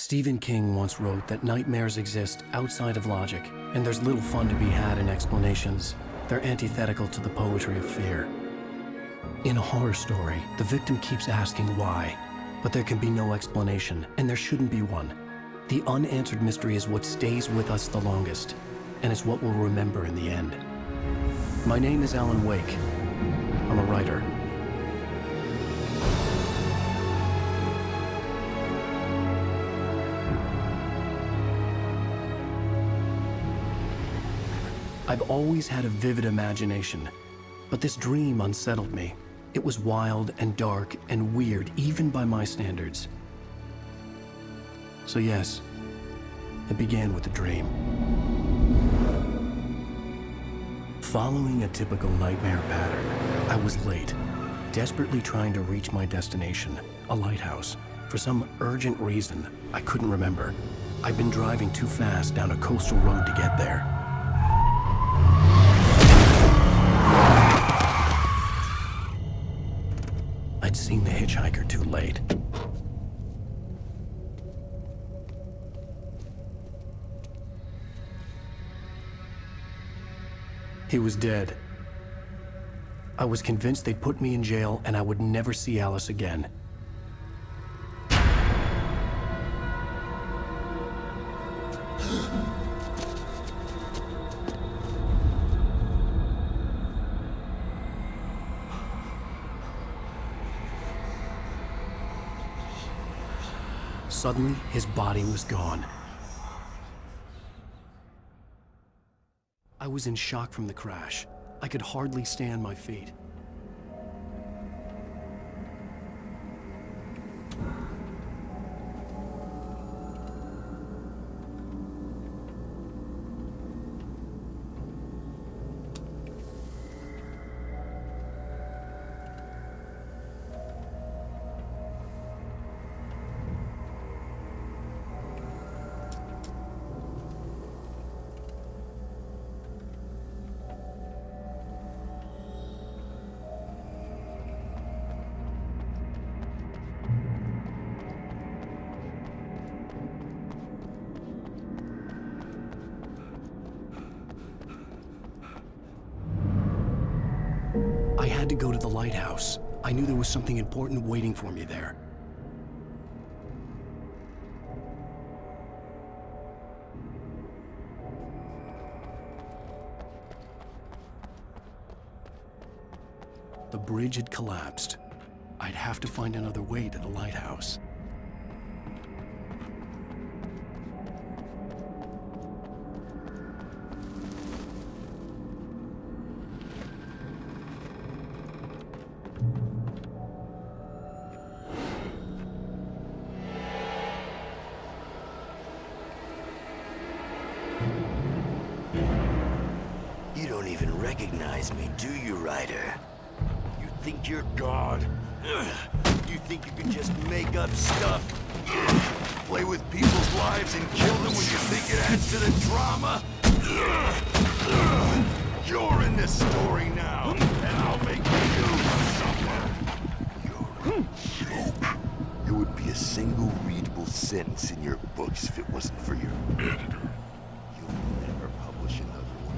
Stephen King once wrote that nightmares exist outside of logic, and there's little fun to be had in explanations. They're antithetical to the poetry of fear. In a horror story, the victim keeps asking why, but there can be no explanation, and there shouldn't be one. The unanswered mystery is what stays with us the longest, and it's what we'll remember in the end. My name is Alan Wake. I'm a writer. I've always had a vivid imagination, but this dream unsettled me. It was wild and dark and weird, even by my standards. So yes, it began with a dream. Following a typical nightmare pattern, I was late, desperately trying to reach my destination, a lighthouse. For some urgent reason, I couldn't remember. I'd been driving too fast down a coastal road to get there. I'd seen the hitchhiker too late. He was dead. I was convinced they'd put me in jail and I would never see Alice again. Suddenly, his body was gone. I was in shock from the crash. I could hardly stay on my feet. I had to go to the lighthouse. I knew there was something important waiting for me there. The bridge had collapsed. I'd have to find another way to the lighthouse. You don't even recognize me, do you, Ryder? You think you're God? You think you can just make up stuff? Play with people's lives and kill them when you think it adds to the drama? You're in this story now, and I'll make you suffer. You're a joke. There would be a single readable sentence in your books if it wasn't for your editor. You'll never publish another one.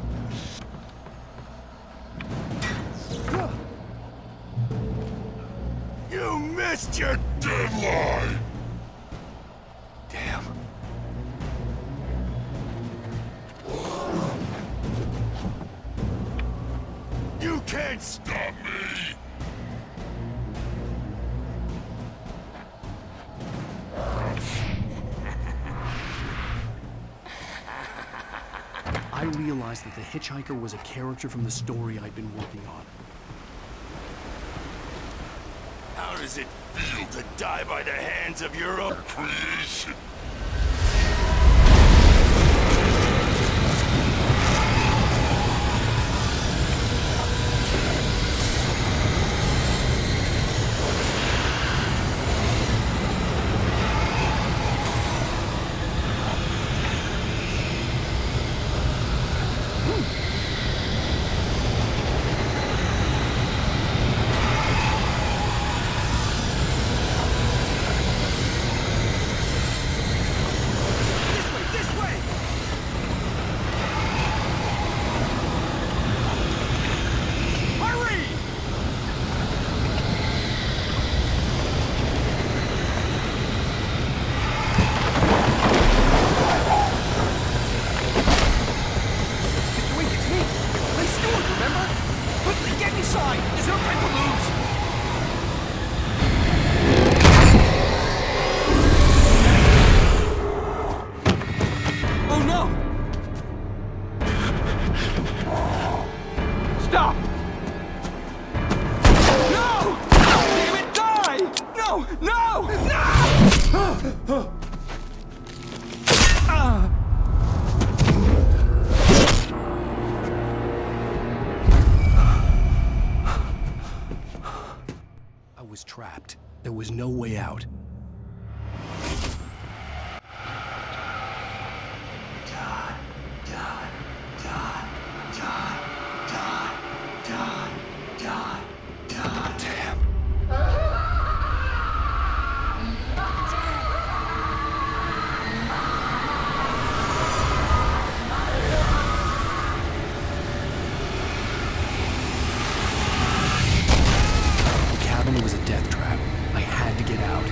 You missed your deadline! Damn. You can't stop me! I realized that the hitchhiker was a character from the story I'd been working on. How does it feel to die by the hands of your own creation? was trapped. There was no way out. It was a death trap. I had to get out.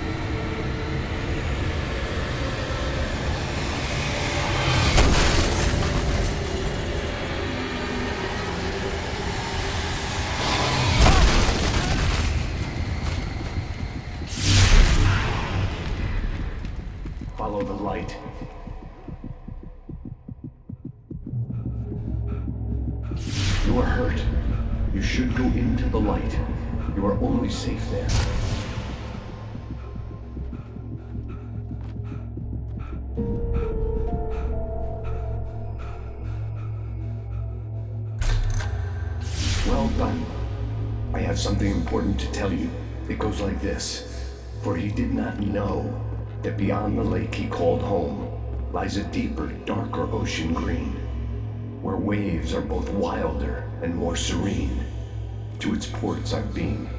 Follow the light. You are hurt. You should go into the light. You are only safe there. Well done. I have something important to tell you. It goes like this. For he did not know that beyond the lake he called home lies a deeper, darker ocean green, where waves are both wilder and more serene. To its ports I've been.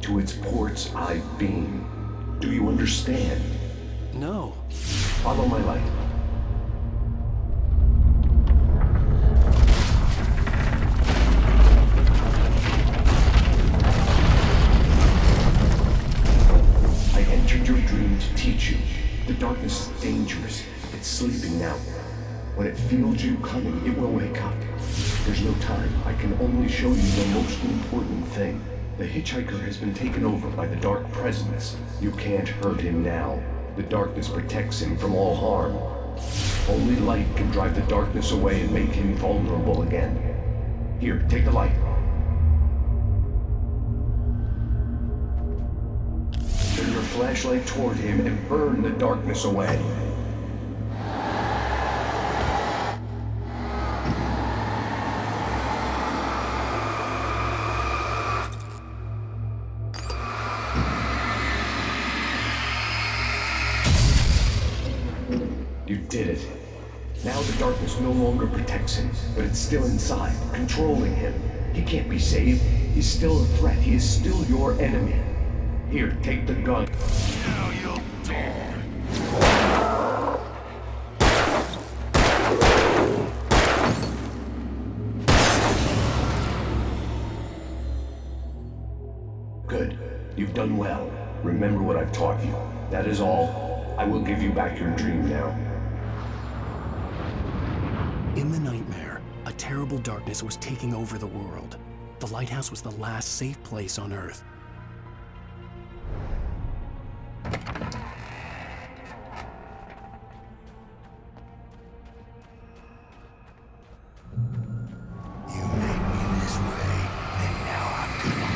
To its ports I've been. Do you understand? No. Follow my light. I entered your dream to teach you. The darkness is dangerous. It's sleeping now. When it feels you coming, it will wake up. There's no time. I can only show you the most important thing. The hitchhiker has been taken over by the dark presence. You can't hurt him now. The darkness protects him from all harm. Only light can drive the darkness away and make him vulnerable again. Here, take the light. Turn your flashlight toward him and burn the darkness away. You did it. Now the darkness no longer protects him, but it's still inside, controlling him. He can't be saved. He's still a threat. He is still your enemy. Here, take the gun. Now you'll die. Good. You've done well. Remember what I've taught you. That is all. I will give you back your dream now. In the nightmare, a terrible darkness was taking over the world. The lighthouse was the last safe place on Earth. You made me this way, and now I'm gonna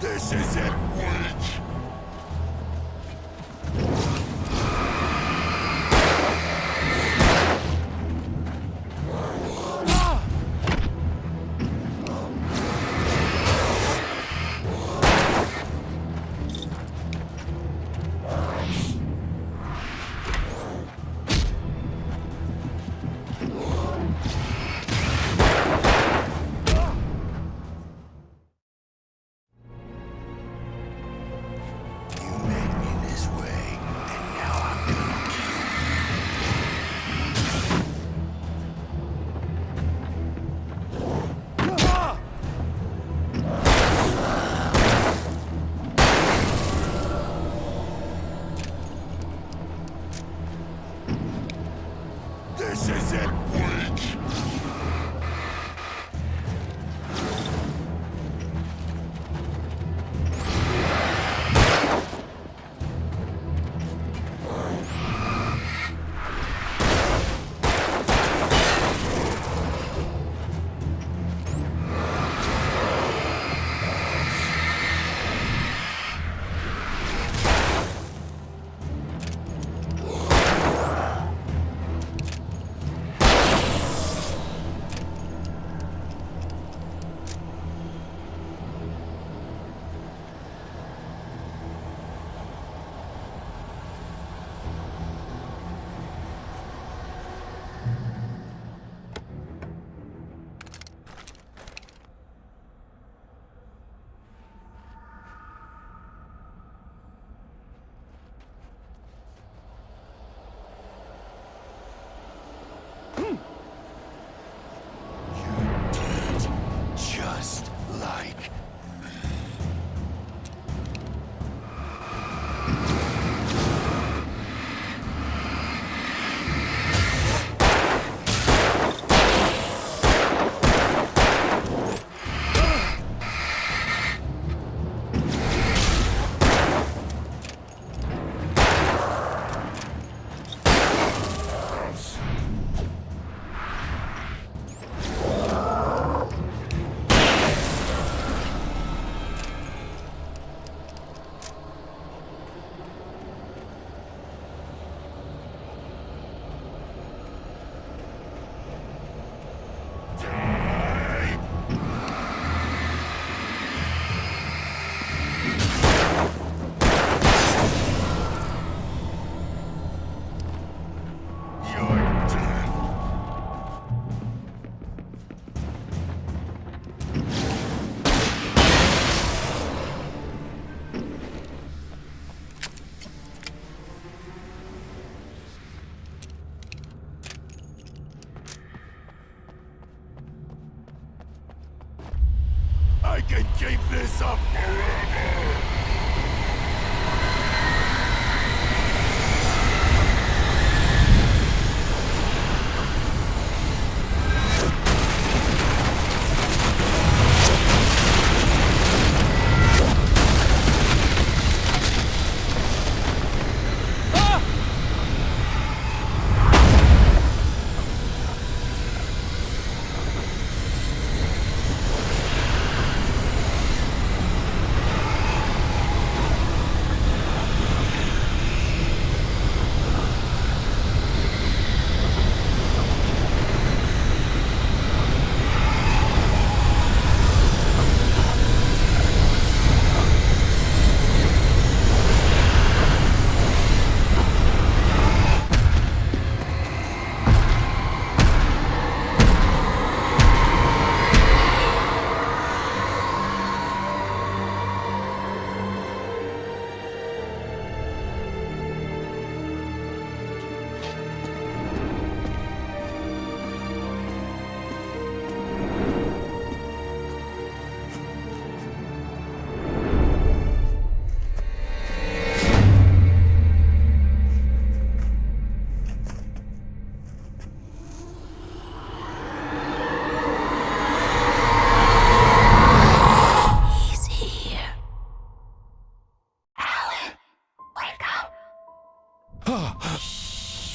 This is it, witch! can't keep this up forever!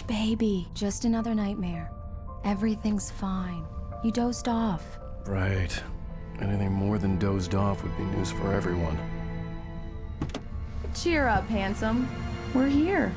Baby, just another nightmare. Everything's fine. You dozed off. Right. Anything more than dozed off would be news for everyone. Cheer up, handsome. We're here.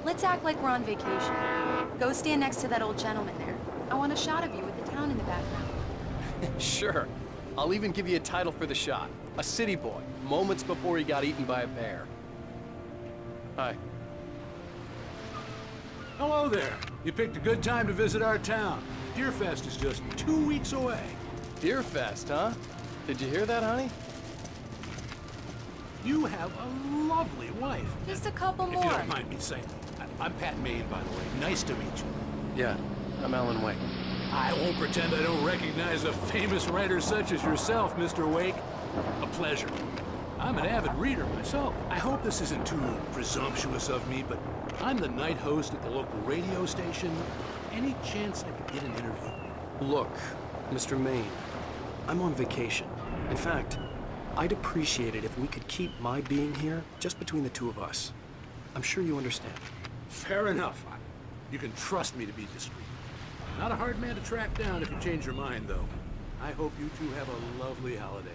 Let's act like we're on vacation. Go stand next to that old gentleman there. I want a shot of you with the town in the background. Sure. I'll even give you a title for the shot. A city boy, moments before he got eaten by a bear. Hi. Hello there. You picked a good time to visit our town. Deerfest is just 2 weeks away. Deerfest, huh? Did you hear that, honey? You have a lovely wife. Just a couple If more. you don't mind me saying. I'm Pat Maine, by the way. Nice to meet you. Yeah, I'm Alan Wake. I won't pretend I don't recognize a famous writer such as yourself, Mr. Wake. A pleasure. I'm an avid reader myself. I hope this isn't too presumptuous of me, but I'm the night host at the local radio station. Any chance I could get an interview? Look, Mr. Maine, I'm on vacation. In fact, I'd appreciate it if we could keep my being here just between the two of us. I'm sure you understand. Fair enough. You can trust me to be discreet. Not a hard man to track down if you change your mind, though. I hope you two have a lovely holiday.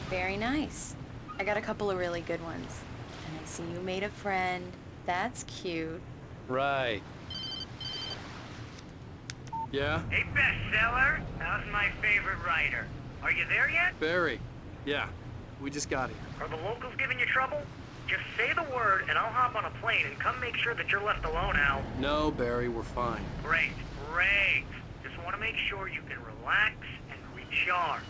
Very nice. I got a couple of really good ones. And I see you made a friend. That's cute. Right. Yeah? Hey, bestseller. How's my favorite writer? Are you there yet? Barry. Yeah, we just got here. Are the locals giving you trouble? Just say the word and I'll hop on a plane and come make sure that you're left alone, Al. No, Barry, we're fine. Great, great. Just want to make sure you can relax and recharge.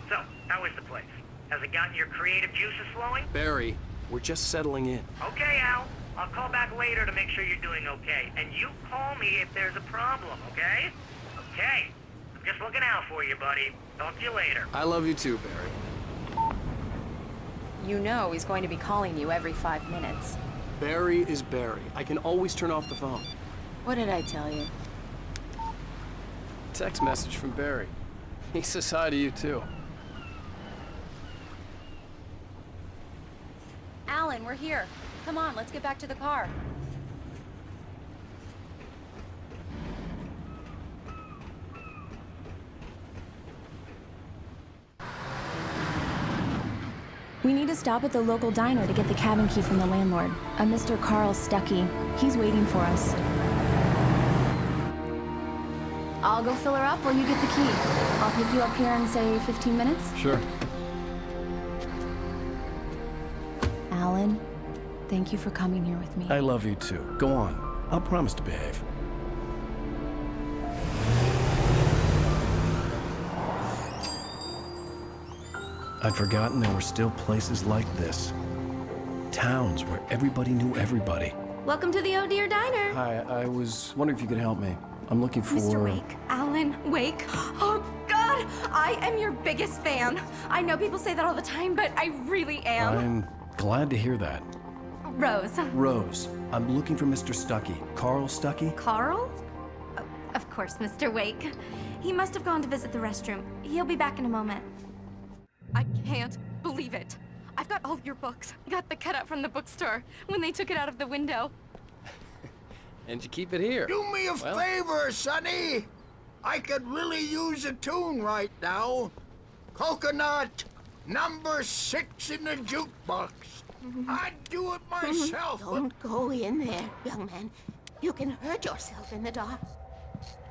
So, how is the place? Has it gotten your creative juices flowing? Barry, we're just settling in. Okay, Al. I'll call back later to make sure you're doing okay. And you call me if there's a problem, okay? Okay. I'm just looking out for you, buddy. Talk to you later. I love you too, Barry. You know he's going to be calling you every 5 minutes. Barry is Barry. I can always turn off the phone. What did I tell you? Text message from Barry. He says hi to you too. Alan, we're here. Come on, let's get back to the car. We need to stop at the local diner to get the cabin key from the landlord, a Mr. Carl Stuckey. He's waiting for us. I'll go fill her up while you get the key. I'll pick you up here in, say, 15 minutes? Sure. Alan, thank you for coming here with me. I love you too. Go on. I'll promise to behave. I'd forgotten there were still places like this. Towns where everybody knew everybody. Welcome to the Oh Dear Diner. Hi, I was wondering if you could help me. I'm looking for... Mr. Wake. Alan Wake. Oh, God! I am your biggest fan. I know people say that all the time, but I really am. I'm glad to hear that. Rose. Rose, I'm looking for Mr. Stuckey. Carl Stuckey? Carl? Of course, Mr. Wake. He must have gone to visit the restroom. He'll be back in a moment. I can't believe it. I've got all your books. I got the cutout from the bookstore when they took it out of the window. And you keep it here. Do me a favor, Sonny. I could really use a tune right now. Coconut, number 6 in the jukebox. I'd do it myself. Don't go in there, young man. You can hurt yourself in the dark.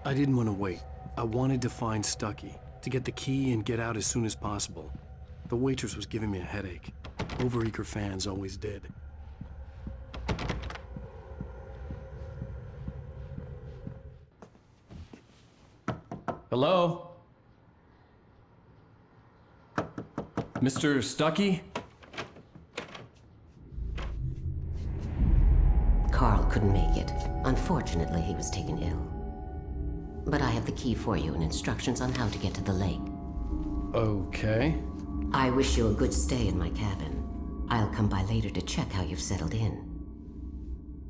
I didn't want to wait. I wanted to find Stuckey, to get the key and get out as soon as possible. The waitress was giving me a headache. Overeager fans always did. Hello? Mr. Stuckey? Carl couldn't make it. Unfortunately, he was taken ill. But I have the key for you and instructions on how to get to the lake. Okay. I wish you a good stay in my cabin. I'll come by later to check how you've settled in.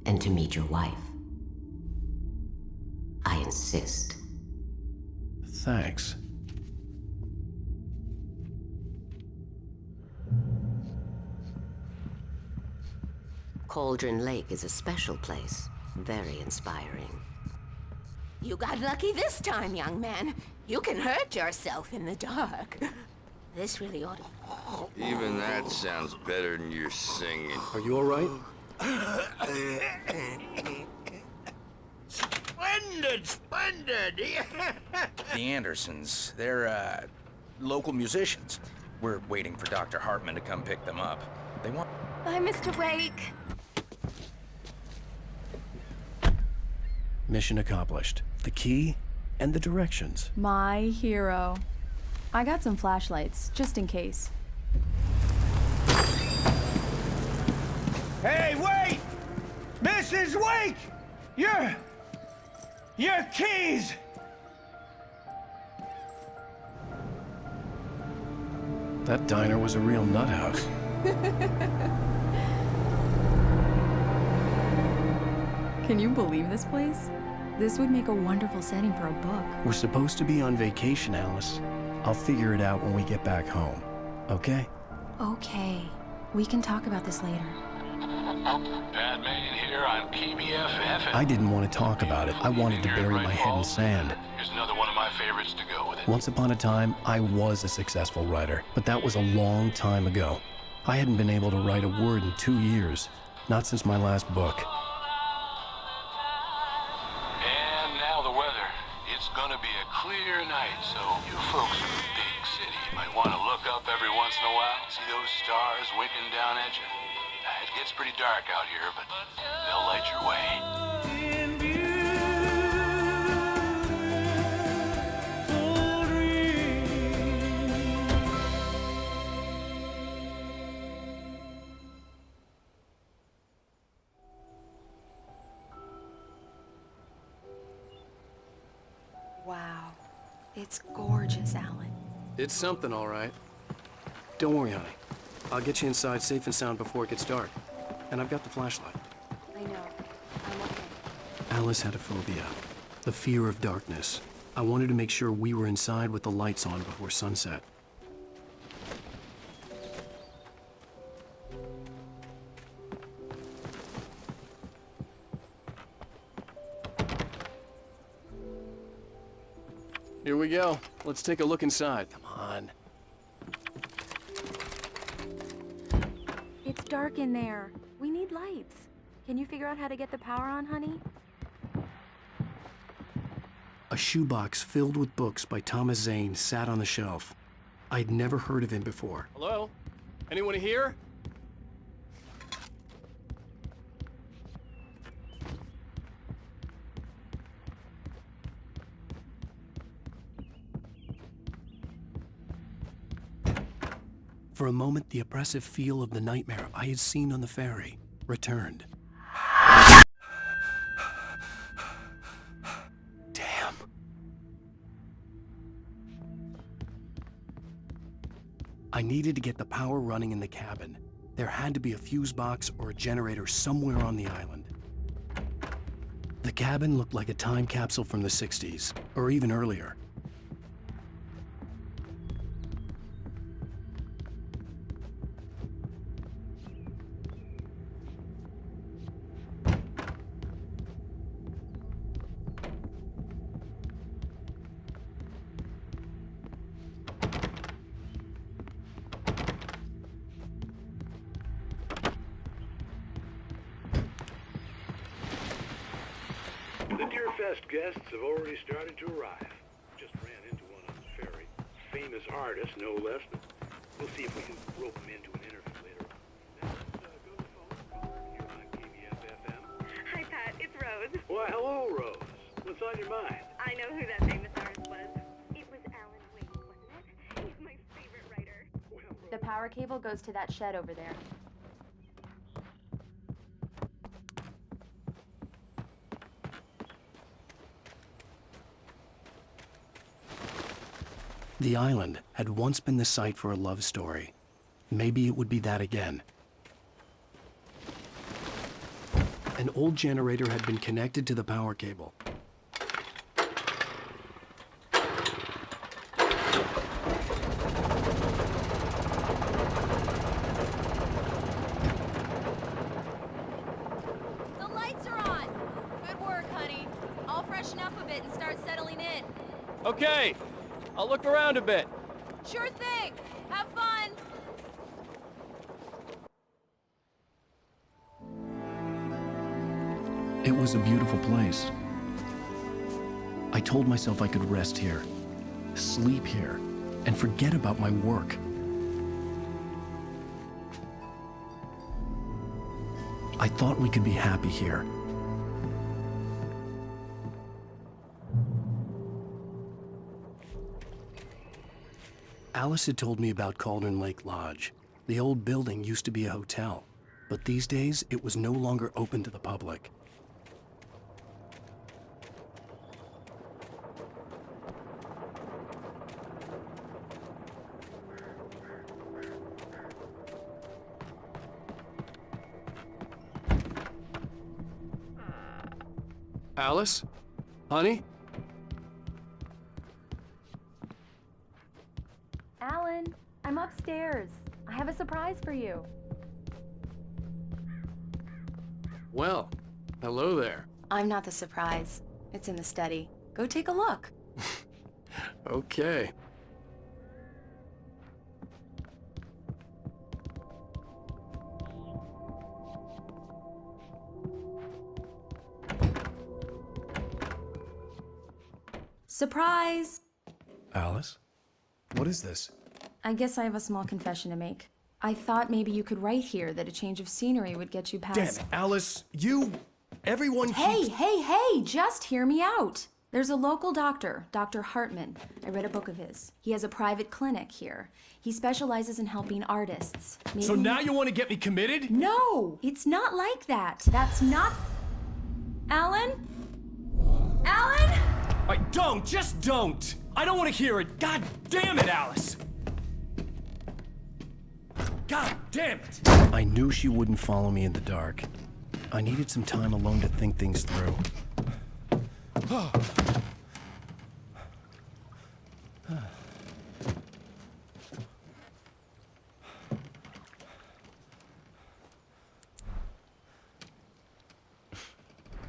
And to meet your wife. I insist. Thanks. Cauldron Lake is a special place. Very inspiring. You got lucky this time, young man. You can hurt yourself in the dark. This really ought to... Even that sounds better than your singing. Are you all right? Splendid, splendid. The Andersons, they're, local musicians. We're waiting for Dr. Hartman to come pick them up. They want... Bye, Mr. Wake. Mission accomplished. The key and the directions. My hero. I got some flashlights, just in case. Hey, wait! Mrs. Wake! Your keys! That diner was a real nut house. Can you believe this place? This would make a wonderful setting for a book. We're supposed to be on vacation, Alice. I'll figure it out when we get back home. Okay? Okay. We can talk about this later. Batman here on PBFF. I didn't want to talk about it. I wanted to bury my head in sand. Here's another one of my favorites to go with it. Once upon a time, I was a successful writer, but that was a long time ago. I hadn't been able to write a word in 2 years. Not since my last book. And now the weather. It's gonna be a clear night, so you folks in the big city might want to look up every once in a while, see those stars winking down at you. It gets pretty dark out here, but they'll light your way. Wow. It's gorgeous, Alan. It's something, all right. Don't worry, honey. I'll get you inside safe and sound before it gets dark. And I've got the flashlight. I know. I'm okay. Alice had a phobia. The fear of darkness. I wanted to make sure we were inside with the lights on before sunset. Here we go. Let's take a look inside. Come on. dark in there. We need lights. Can you figure out how to get the power on, honey? A shoebox filled with books by Thomas Zane sat on the shelf. I'd never heard of him before. Hello? Anyone here? For a moment, the oppressive feel of the nightmare I had seen on the ferry returned. Damn. I needed to get the power running in the cabin. There had to be a fuse box or a generator somewhere on the island. The cabin looked like a time capsule from the 60s, or even earlier. The Deerfest guests have already started to arrive. Just ran into one on the ferry. Famous artist, no less, but we'll see if we can rope him into an interview later on. Now let's go to the phone here on KBF-FM. Hi, Pat. It's Rose. Why, hello, Rose. What's on your mind? I know who that famous artist was. It was Alan Wake, wasn't it? He's my favorite writer. The power cable goes to that shed over there. The island had once been the site for a love story. Maybe it would be that again. An old generator had been connected to the power cable. The lights are on! Good work, honey. I'll freshen up a bit and start settling in. Okay, I'll look around a bit. Sure thing! Have fun! It was a beautiful place. I told myself I could rest here, sleep here, and forget about my work. I thought we could be happy here. Alice had told me about Cauldron Lake Lodge. The old building used to be a hotel, but these days it was no longer open to the public. Alice? Honey? Alan, I'm upstairs. I have a surprise for you. Well, hello there. I'm not the surprise. It's in the study. Go take a look. Okay. Surprise! Alice? What is this? I guess I have a small confession to make. I thought maybe you could write here that a change of scenery would get you past... Damn it, Alice! Everyone keeps... Hey, just hear me out. There's a local doctor, Dr. Hartman. I read a book of his. He has a private clinic here. He specializes in helping artists. So now you want to get me committed? No, it's not like that. That's not... Alan? Alan? Just don't! I don't want to hear it! God damn it, Alice! God damn it! I knew she wouldn't follow me in the dark. I needed some time alone to think things through.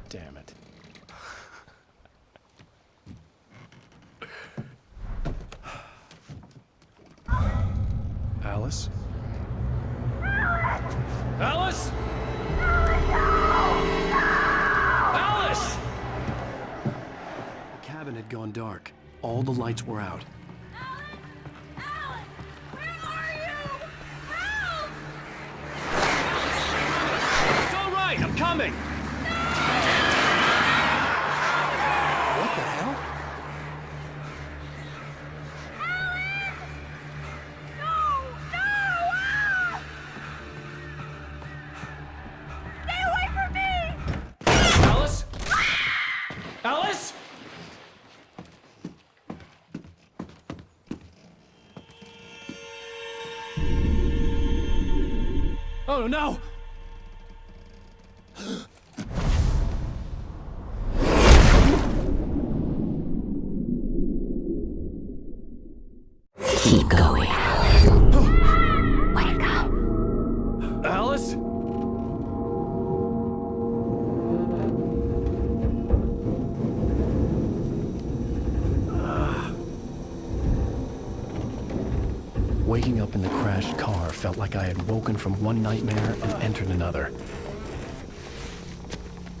Damn it. Alice? Alice? Alice! The cabin had gone dark. All the lights were out. It's all right, I'm coming! What the hell? Alice? Alice? Oh no! Keep going. Wake up. Alice? Waking up in the crashed car felt like I had woken from one nightmare and entered another.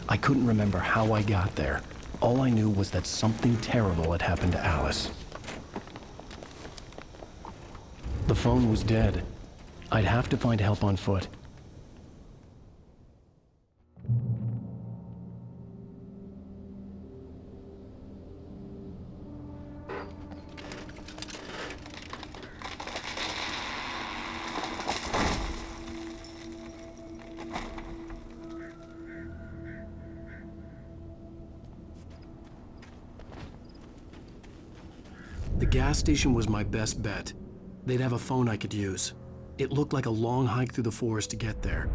I couldn't remember how I got there. All I knew was that something terrible had happened to Alice. The phone was dead. I'd have to find help on foot. The gas station was my best bet. They'd have a phone I could use. It looked like a long hike through the forest to get there.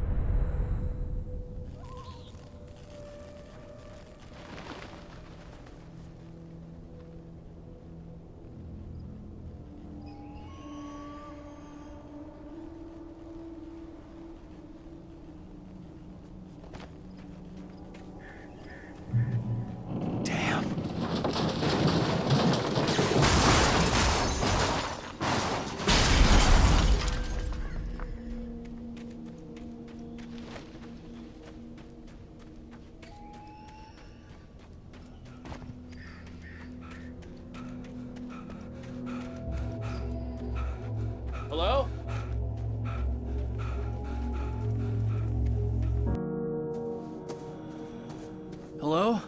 Hello? Hello?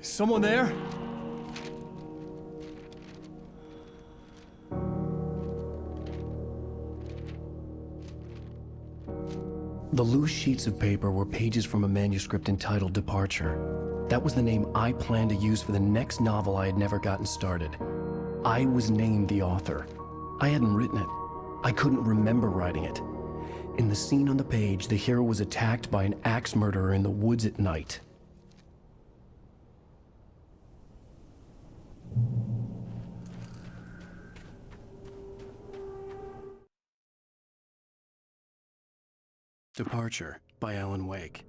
Is someone there? The loose sheets of paper were pages from a manuscript entitled Departure. That was the name I planned to use for the next novel I had never gotten started. I was named the author. I hadn't written it. I couldn't remember writing it. In the scene on the page, the hero was attacked by an axe murderer in the woods at night. Departure by Alan Wake.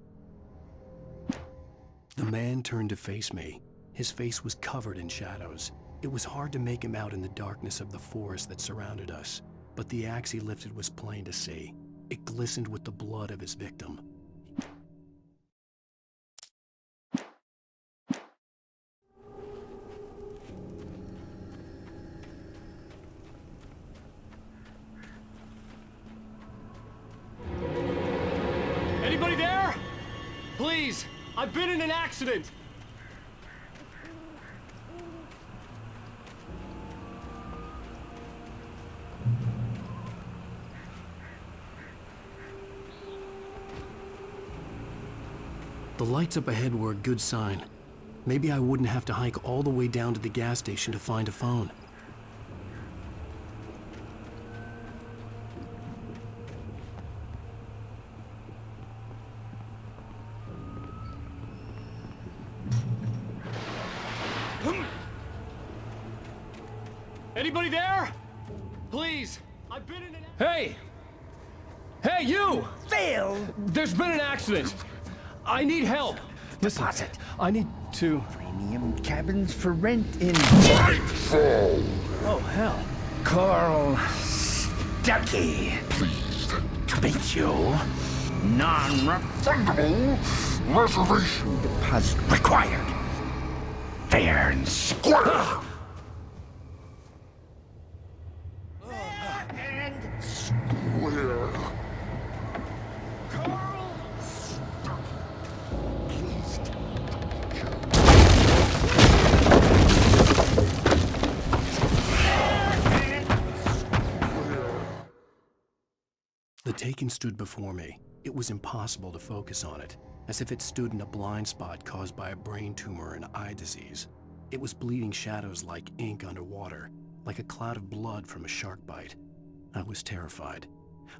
The man turned to face me. His face was covered in shadows. It was hard to make him out in the darkness of the forest that surrounded us, but the axe he lifted was plain to see. It glistened with the blood of his victim. Anybody there? Please, I've been in an accident. The lights up ahead were a good sign. Maybe I wouldn't have to hike all the way down to the gas station to find a phone. Anybody there? Please, I've been in an... Hey! Hey, you! Phil! There's been an accident. I need help. Listen, Deposit. I need to... Premium cabins for rent in... Oh, hell. Carl Stuckey. Pleased to meet you. Non-refundable reservation deposit required. Fair and square. And square. Carl, stop. Please The Taken stood before me. It was impossible to focus on it, as if it stood in a blind spot caused by a brain tumor and eye disease. It was bleeding shadows like ink underwater, like a cloud of blood from a shark bite. I was terrified.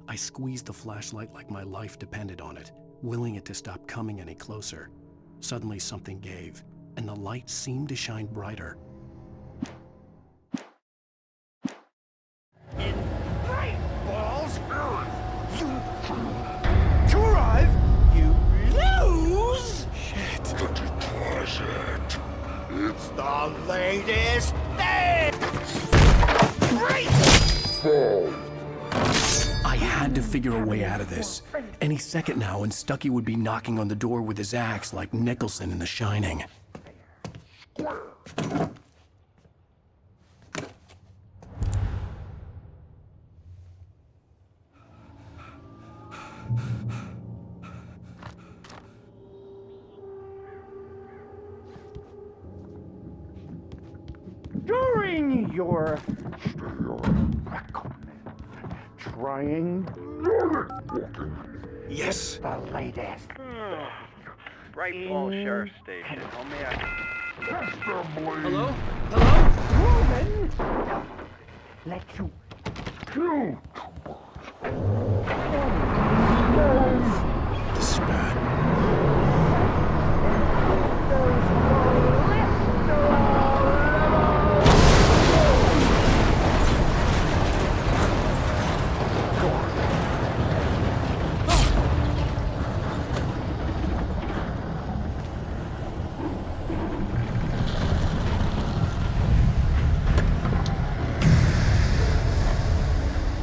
I squeezed the flashlight like my life depended on it, willing it to stop coming any closer. Suddenly something gave, and the light seemed to shine brighter. Great balls on. To arrive, you lose. Shit. The deposit. It's the latest thing. Great. I had to figure a way out of this. Any second now, and Stucky would be knocking on the door with his axe like Nicholson in The Shining. During your trying Yes. the latest. Bright Falls Sheriff Station. How may I... Hello? Hello? Woman, let you do. This is bad.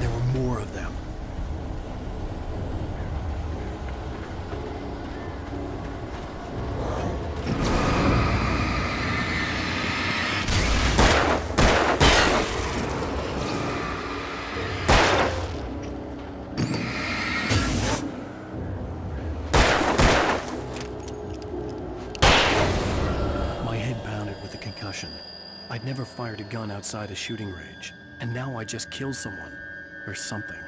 There were more of them. My head pounded with the concussion. I'd never fired a gun outside a shooting range, and now I just killed someone. Or something.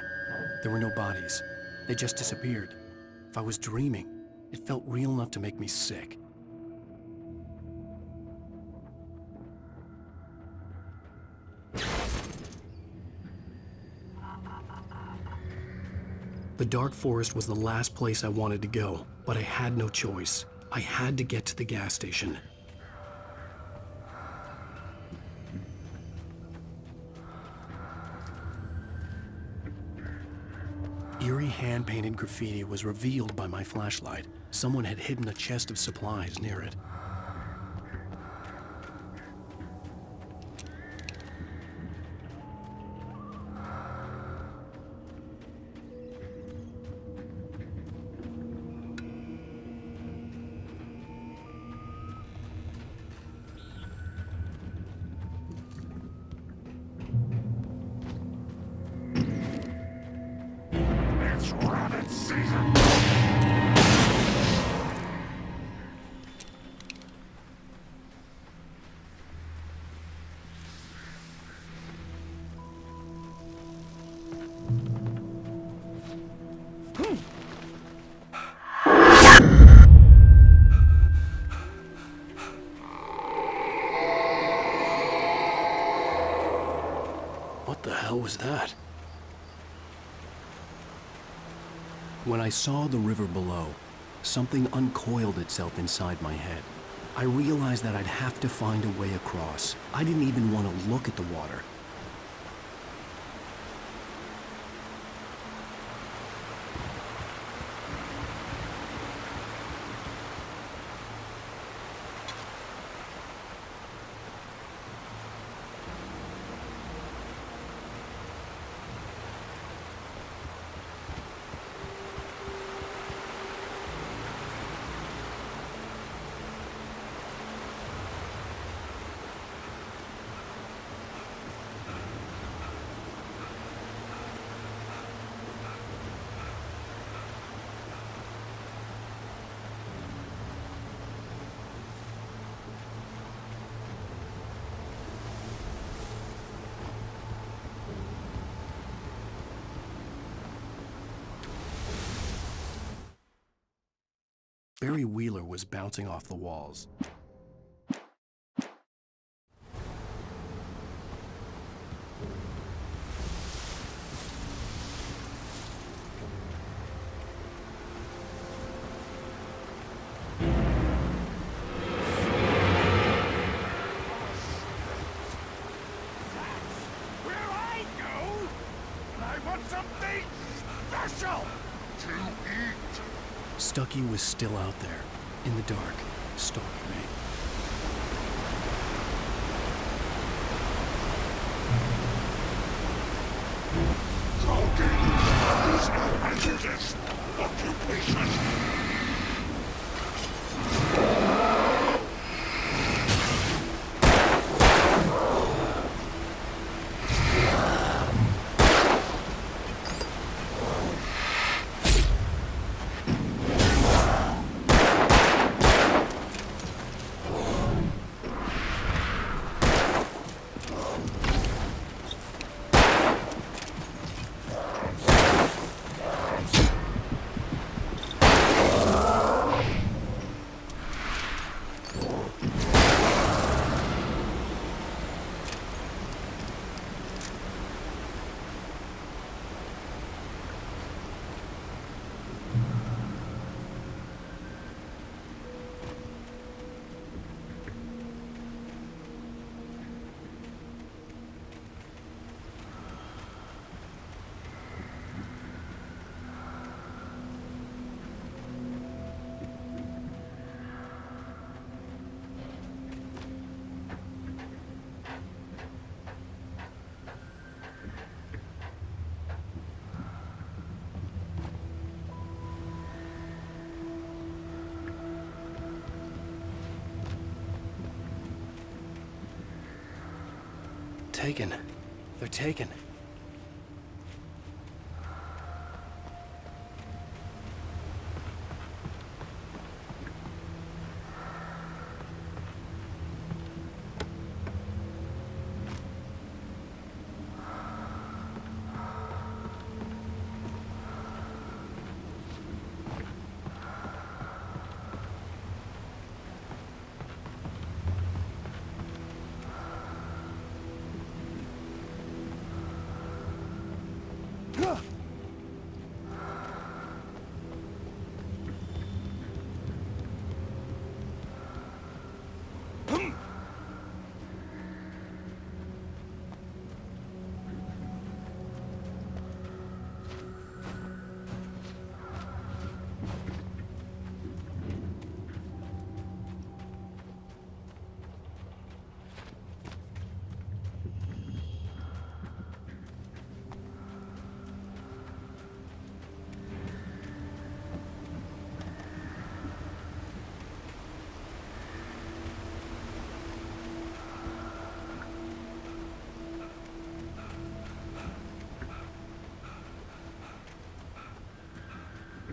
There were no bodies. They just disappeared. If I was dreaming, it felt real enough to make me sick. The dark forest was the last place I wanted to go, but I had no choice. I had to get to the gas station. Eerie hand-painted graffiti was revealed by my flashlight. Someone had hidden a chest of supplies near it. It's rabbit season. What the hell was that? When I saw the river below, something uncoiled itself inside my head. I realized that I'd have to find a way across. I didn't even want to look at the water. Barry Wheeler was bouncing off the walls. Stucky was still out there, in the dark, stalking me. Taken. They're taken.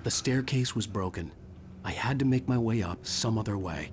The staircase was broken. I had to make my way up some other way.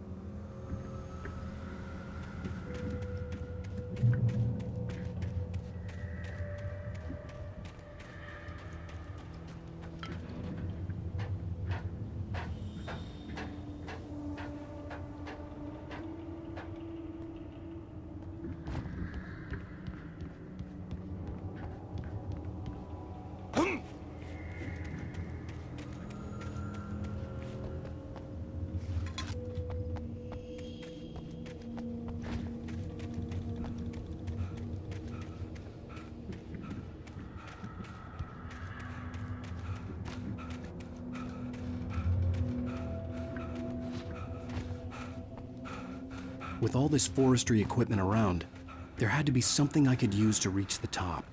With all this forestry equipment around, there had to be something I could use to reach the top.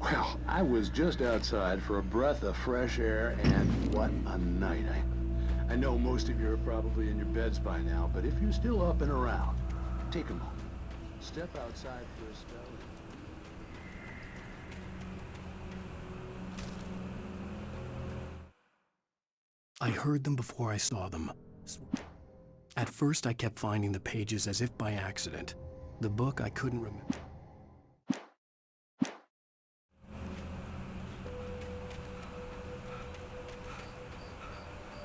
Well, I was just outside for a breath of fresh air, and what a night. I know most of you are probably in your beds by now, but if you're still up and around, take a moment. Step outside for a spell. I heard them before I saw them. At first, I kept finding the pages as if by accident. The book I couldn't remember.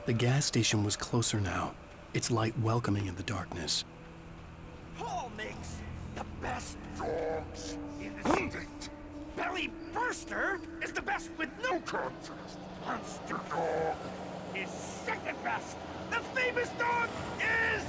The gas station was closer now, its light welcoming in the darkness. Paul makes the best dogs in the state. Belly Burster is the best with no contest. Monster Dog is second best. The famous dog is...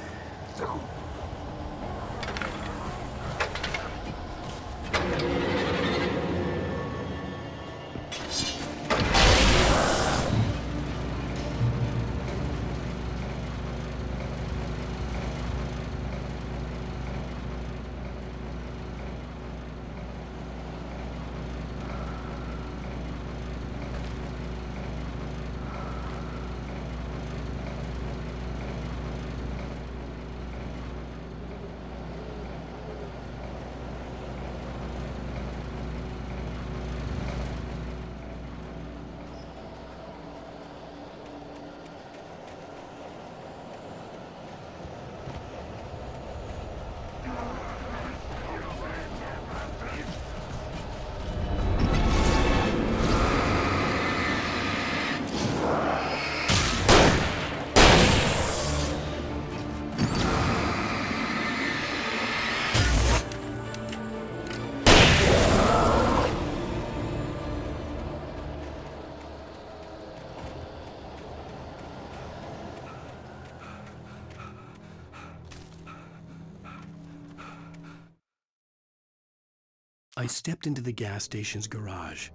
I stepped into the gas station's garage.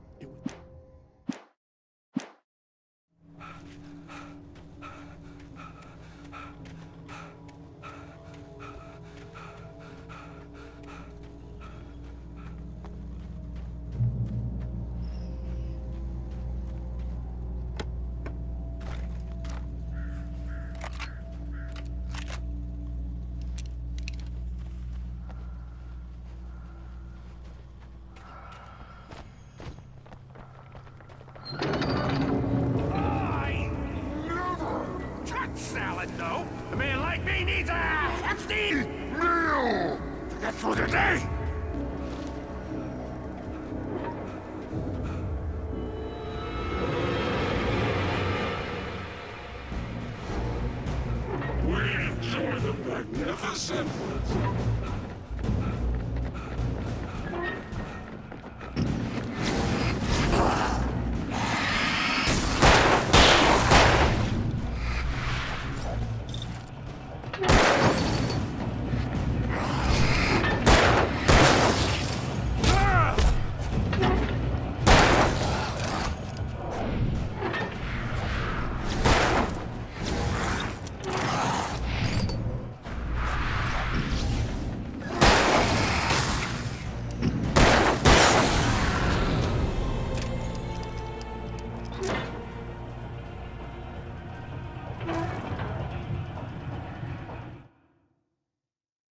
Salad, though. A man like me needs a hefty meal to get through the day. We enjoy the magnificent.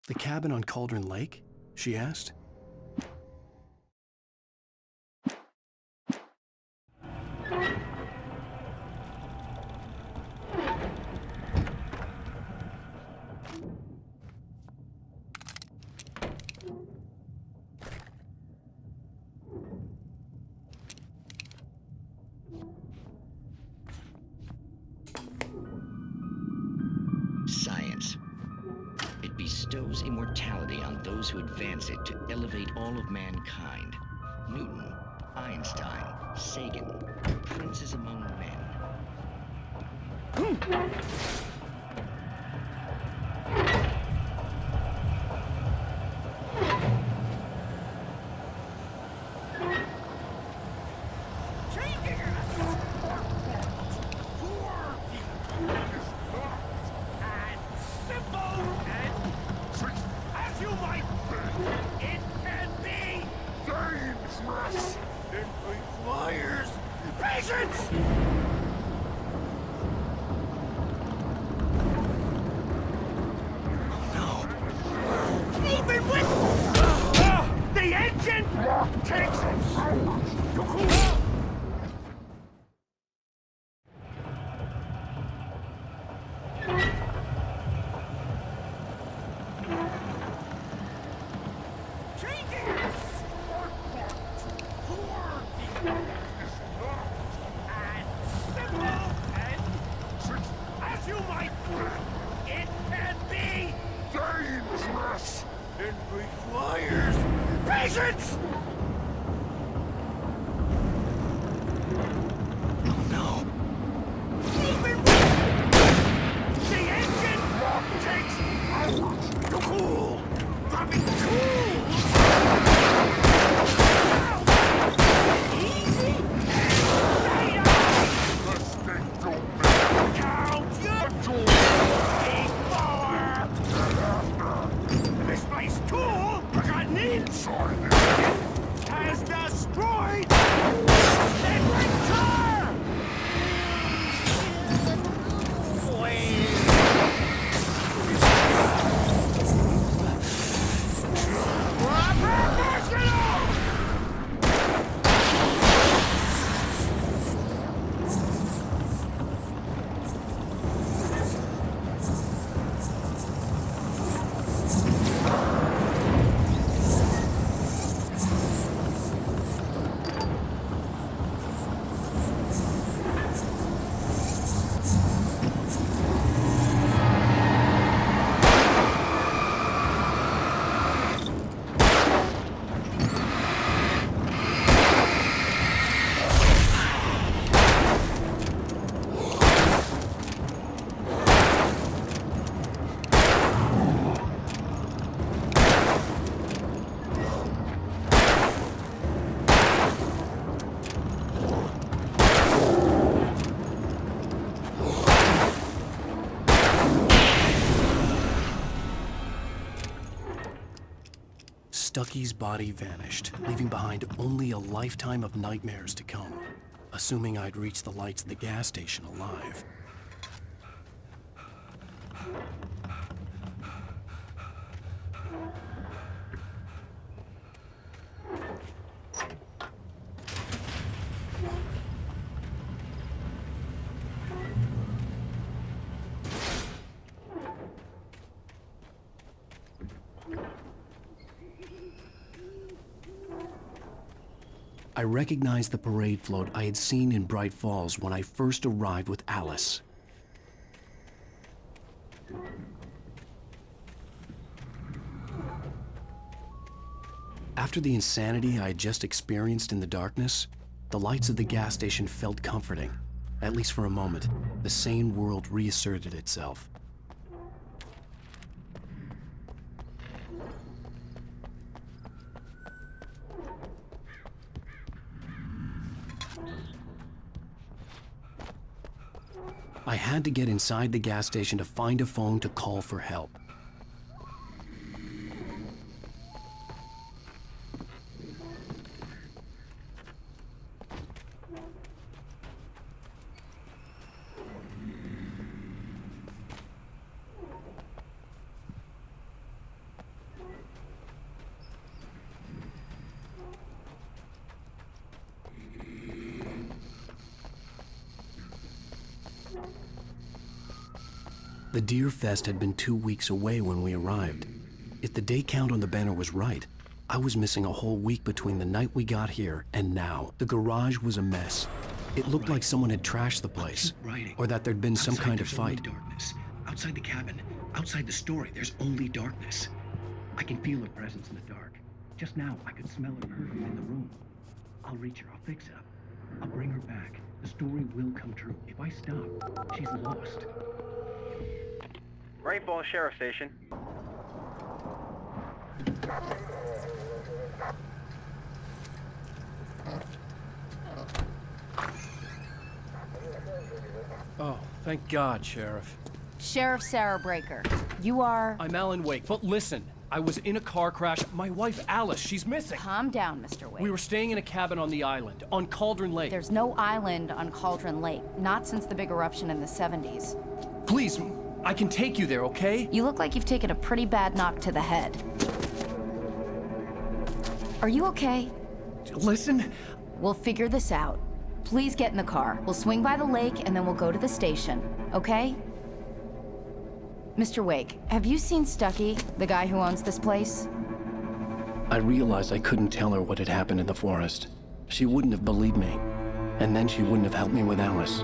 The cabin on Cauldron Lake? She asked. bestows immortality on those who advance it to elevate all of mankind. Newton, Einstein, Sagan, princes among men. Stucky's body vanished, leaving behind only a lifetime of nightmares to come, assuming I'd reach the lights of the gas station alive. I recognized the parade float I had seen in Bright Falls when I first arrived with Alice. After the insanity I had just experienced in the darkness, the lights of the gas station felt comforting. At least for a moment, the sane world reasserted itself. I had to get inside the gas station to find a phone to call for help. The Deer Fest had been 2 weeks away when we arrived. If the day count on the banner was right, I was missing a whole week between the night we got here and now. The garage was a mess. It looked like someone had trashed the place, or that there'd been some kind of fight. Darkness. Outside the cabin, Outside the story, there's only darkness. I can feel her presence in the dark. Just now, I could smell her perfume in the room. I'll reach her. I'll fix it up. I'll bring her back. The story will come true. If I stop, she's lost. Rainbow Sheriff Station. Oh, thank God, Sheriff. Sheriff Sarah Breaker. You are... I'm Alan Wake, but listen. I was in a car crash. My wife, Alice, she's missing. Calm down, Mr. Wake. We were staying in a cabin on the island, on Cauldron Lake. There's no island on Cauldron Lake. Not since the big eruption in the 70s. Please, I can take you there, okay? You look like you've taken a pretty bad knock to the head. Are you okay? Listen. We'll figure this out. Please get in the car. We'll swing by the lake and then we'll go to the station, okay? Mr. Wake, have you seen Stucky, the guy who owns this place? I realized I couldn't tell her what had happened in the forest. She wouldn't have believed me. And then she wouldn't have helped me with Alice.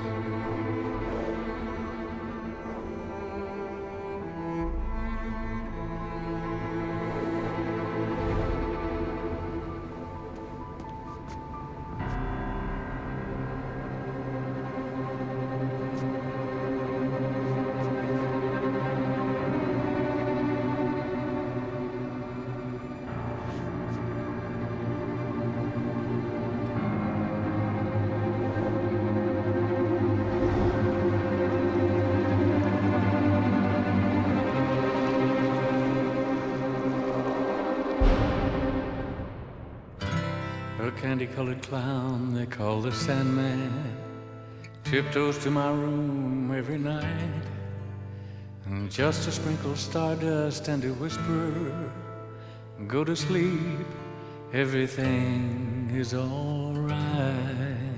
A candy-colored clown they call the Sandman tiptoes to my room every night, and just to sprinkle stardust and to whisper, go to sleep, everything is all right.